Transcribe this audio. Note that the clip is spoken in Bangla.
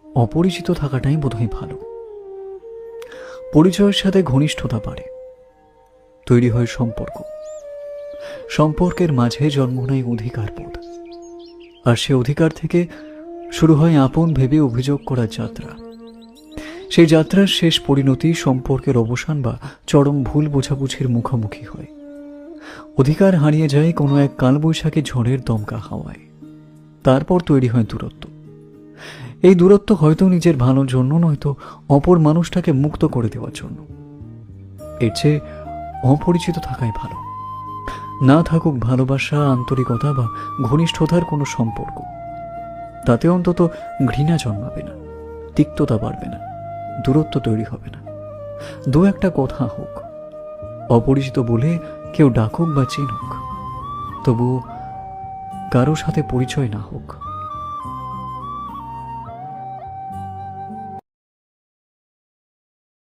অপরিচিত থাকাটাই বোধহয় ভালো। পরিচয়ের সাথে ঘনিষ্ঠতা বাড়ে, তৈরি হয় সম্পর্ক। সম্পর্কের মাঝে জন্ম নেয় অধিকার বোধ, আর সে অধিকার থেকে শুরু হয় আপন ভেবে অভিযোগ করার যাত্রা। সেই যাত্রার শেষ পরিণতি সম্পর্কের অবসান বা চরম ভুল বোঝাবুঝির মুখোমুখি হয়। অধিকার হারিয়ে যায় কোনো এক কালবৈশাখী ঝড়ের দমকা হাওয়ায়। তারপর তৈরি হয় দূরত্ব। এই দূরত্ব হয়তো নিজের ভালোর জন্য, নয়তো অপর মানুষটাকে মুক্ত করে দেওয়ার জন্য। এর চেয়ে অপরিচিত থাকাই ভালো। না থাকুক ভালোবাসা, আন্তরিকতা বা ঘনিষ্ঠতার কোনো সম্পর্ক, তাতে অন্তত ঘৃণা জন্মাবে না, তিক্ততা বাড়বে না, দূরত্ব তৈরি হবে না। দু একটা কথা হোক, অপরিচিত বলে কেউ ডাকুক বা চিনুক, তবু কারো সাথে পরিচয় না হোক।